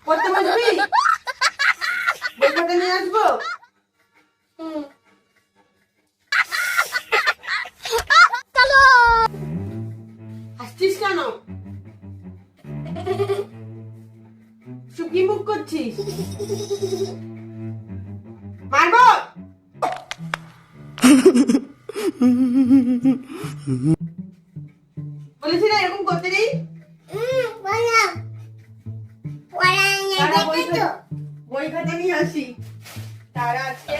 পড়তে বসবি? বই খাতা নিয়ে আসবো? হাসছিস কেন? শুকি মুখ করছিস? মারবো? বলেছি না এরকম করতে নেই। বই খাতা নিয়ে আসি তারা আজকে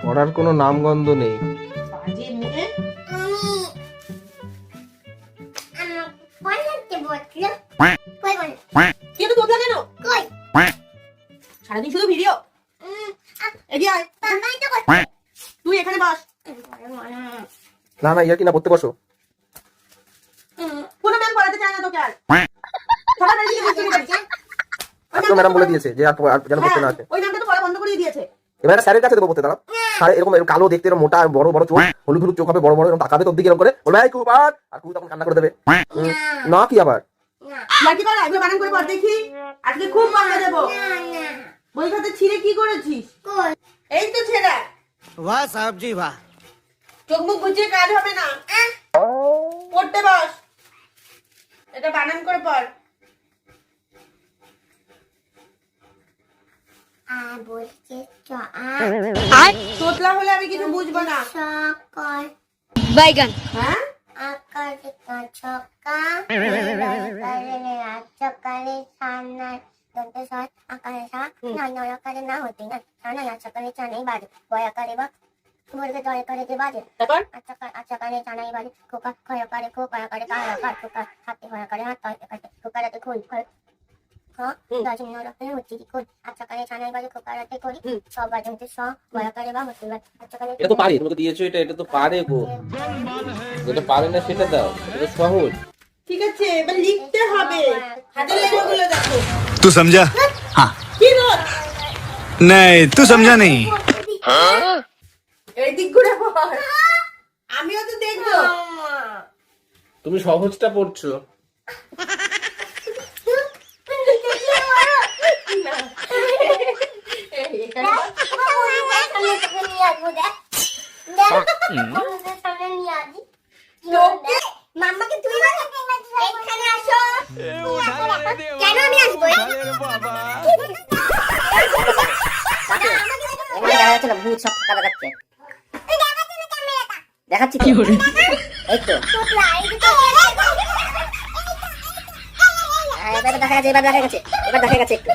পড়ার কোনো নামগন্ধ নেই। বাজে মুখে কি তো তোতলা কেন? সারাদিন শুধু ভিডিও। এগিয়ে আয়, তুই এখানে বস। না না, ইয়ার কি না, পড়তে বসো। কোনো ম্যাম পড়াতে চায় না তোকে আর। সবার এদিকে বসে বসে। আজকে ম্যাডাম বলে দিয়েছে যে আর যেন পড়তে না আসে। ওই ম্যামটা তো পড়া বন্ধ করে দিয়েছে। এবার স্যারের কাছে দেবো পড়তে, দাঁড়াও। স্যার এরকম কালো দেখতে, এরকম মোটা বড় বড় চোখ, হলুদ হলুদ চোখ হবে, বড় বড় এরকম তাকাবে তোর দিকে এরকম করে, বলবে এই খুব আর খুব তখন কান্না করে দেবে। না কি আবার লাকি কর, এগুলো বানান করে পড় দেখি। আজকে খুব বাংলা দেবো। বই খাতা ছিঁড়ে কি করেছিস? এই তো ছেঁড়া। वाह साहब जी वाह। চোখ মুখ বুঝিয়ে কাজ হবে না। পড়তে বস। এটা বানান করে পড়। তোতলা হলে আমি কিছু বুঝবো না। बैगन হ্যাঁ তারপর এটা তো পারি, তোমাকে দিয়েছো এটা, এটা তো পারে গো। যেটা পারে না সেটা দাও, এটা সহজ। ঠিক আছে, এবার লিখতে হবে। হাতের লেখাগুলো দেখো। तू समझा? हाँ। কি রোদ? नहीं तू समझा नहीं। এই দিক ঘুরে পড়। আমিও তো দেখবো। তুমি সহজটা পড়ছো। মাম্মাকে তুই এখানে আসো। কেন আমি আসবো? ভূত সব ফাঁকা দেখাচ্ছে। দেখাচ্ছি কি এই তো এবার দেখা গেছে, এবার দেখা গেছে, এবার দেখা গেছে একটু।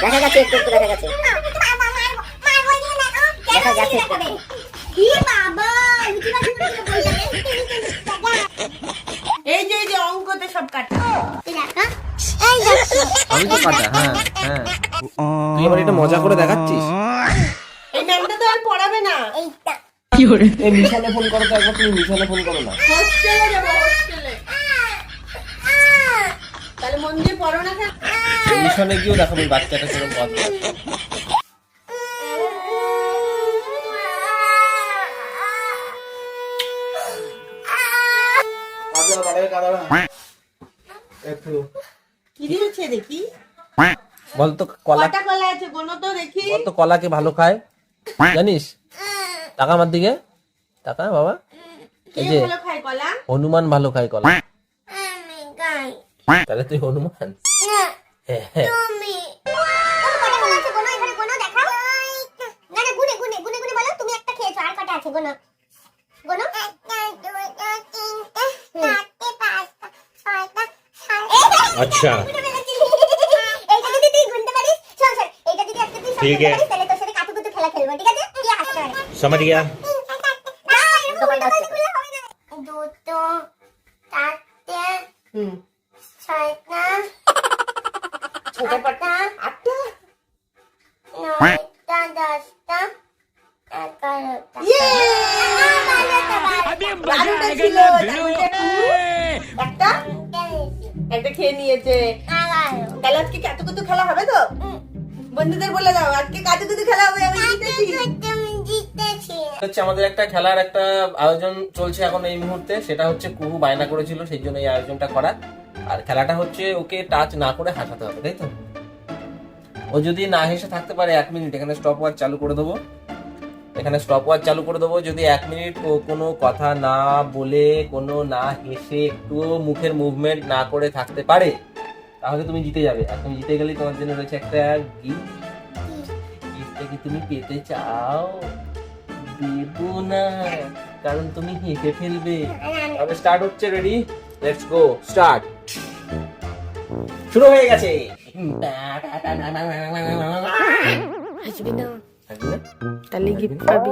দেখা গেছে একটু একটু দেখা গেছে, দেখা গেছে একটু। এই যে অঙ্কতে সব কাটা। আমি তো কাটা। হ্যাঁ হ্যাঁ, তুই এবার এটা মজা করে দেখাচ্ছিস। এই ম্যামটা তো আর পড়াবে না। এই মিশনে ফোন করো তো একবার, তুমি মিশনে ফোন করো না। হোস্টেলে যাবো, হোস্টেলে। তাহলে মন দিয়ে পড়ো না কেন? মিশনে গিয়েও দেখাবো এই বাচ্চাটা কিরকম কথা। কি দিয়েছে দেখি? বলতো কলা, কটা কলা আছে গোনো তো দেখি। বলতো কলা কে ভালো খায় জানিস? টাকা আমার দিকে টাকা বাবা। কে এই যে ভালো খায় কলা? হনুমান ভালো খায় কলা। তাহলে তুই হনুমান? হ্যাঁ হ্যাঁ। अच्छा ठीक है, समझ गया। একটা খেয়ে নিয়েছে। তাহলে আজকে কাতুকুতু খেলা হবে তো? বন্ধুদের বলে দাও আজকে কাতুকুতু খেলা হবে, আমি জিতেছি। হচ্ছে আমাদের একটা খেলার একটা আয়োজন চলছে এখন এই মুহূর্তে, সেটা হচ্ছে কুহু বায়না করেছিল সেই জন্য এই আয়োজনটা করা। আর খেলাটা হচ্ছে ওকে টাচ না করে হাসাতে হবে, তাই তো? ও যদি না হেসে থাকতে পারে 1 মিনিট, এখানে স্টপ ওয়াচ চালু করে দেবো। যদি 1 মিনিট ও কোনো কথা না বলে, কোনো না হেসে, একটু মুখের মুভমেন্ট না করে থাকতে পারে, তাহলে তুমি জিতে যাবে। আর তুমি জিতে গেলে তোমার জন্য রয়েছে একটা গিফট। গিফটটা কি তুমি পেতে চাও? দেবো না, কারণ তুমি হেসে ফেলবে। তবে স্টার্ট হচ্ছে, রেডি, লেটস গো, স্টার্ট। শুরু হয়ে গেছে। হাসবি না, তাহলে গিফট পাবি।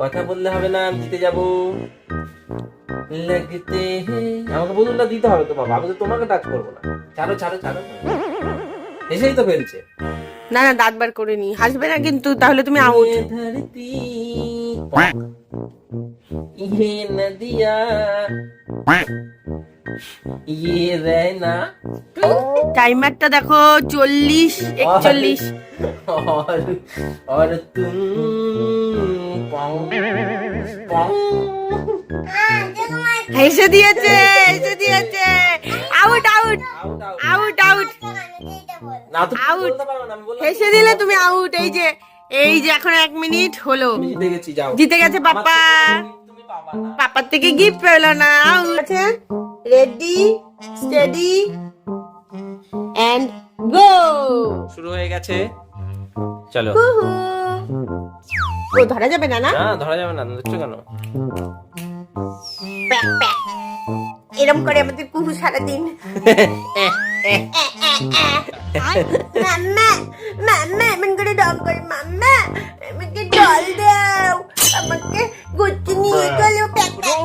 কথা বললে হবে না, আমি জিতে যাবো। লাগতে আমাকে বদলটা দিতে হবে তো বাবা, আমি তো তোমাকে টাচ করবো না। ছাড়ো ছাড়ো ছাড়ো, এসেই তো ফেলছে। না না, দাঁত বার করে নি, হাসবে না কিন্তু, তাহলে তুমি আউট। ধরতি ये नदिया ये रहना। টাইমারটা দেখো, 40, 41। और तुम হেসে দিয়েছে, আউট আউট আউট আউট না তো Out. বলতে পারো না, আমি বললাম হেসে দিলে তুমি আউট। এই যে এখন 1 মিনিট হলো, আমি জিতে গেছি, যাও। জিতে গেছে পাপা। তুমি পাবা না। পাপার থেকে গিফট পেলো না। আছে, রেডি, স্টেডি এন্ড গো। শুরু হয়ে গেছে, চলো। ও ধরা যাবে না? না, না ধরা যাবে না, দেখছো কেন? প্যাক প্যাক এরকম করে আমাদের কুহু সারাদিন। মাম্মা মাম্মা এমন করে ডং করে, মাম্মা আমাকে জল দাও, আমাকে গুচ্ছি নিয়ে চলো। Pack pack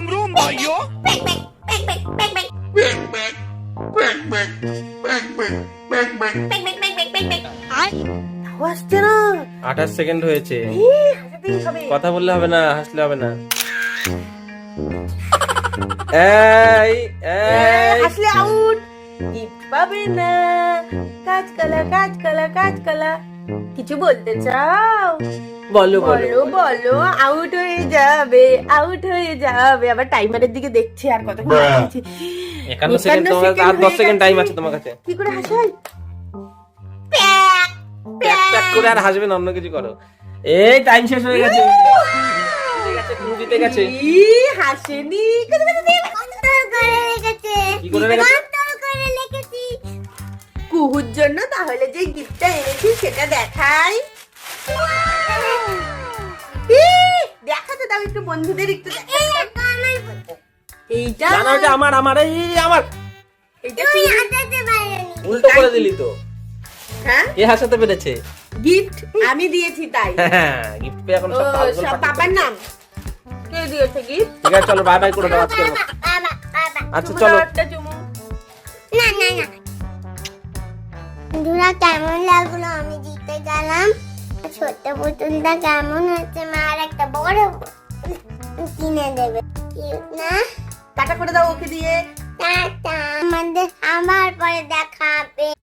pack pack pack pack pack আসছে না। 28 সেকেন্ড হয়েছে। হাসাতেই হবে। কথা বললে হবে না, হাসলে হবে না। এই হাসলে আউট, গিফট পাবে না। কাজ কালা। কিছু বলতে চাও? বলো বলো বলো, আউট হয়ে যাবে। আবার টাইমারের দিকে দেখছি, আর কতক্ষণ আছে? 51 সেকেন্ড, তোমার আর 10 সেকেন্ড টাইম আছে তোমার কাছে। কি করে হাসাই? প্যাক প্যাক করে আর হাসবে না, অন্য কিছু করো। এই টাইম শেষ হয়ে গেছে, জিতে গেছে। হাসেনি। কি করে রেখেছে? কুহুর জন্য তাহলে যে গিফটটা এনেছি সেটা দেখাই। দেখাতে দাও একটু, বন্ধুদের একটু এইটা। জানো এটা আমার এইটা তুই হাসাতে পারিনি। উল্টো করে দিলি তো। হ্যাঁ, কে হাসাতে পেরেছে? গিফট আমি দিয়েছি তাই। গিফট পেয়ে এখন ও, সব পাগল সব পাঠিয়ে পাপার নাম। কে দিয়েছে গিফট? ঠিক আছে, চলো বাই বাই করে দাও আজকে। আচ্ছা চলো। না বন্ধুরা, কেমন লাগলো আমি জিতে গেলাম? ছোট্ট পুতুলটা কেমন হচ্ছে? মা আর একটা বড় কিনে দেবে, কিউট না? টাটা করে দাও ওকে দিয়ে। টাটা, আমাদের আবার পরে দেখা হবে।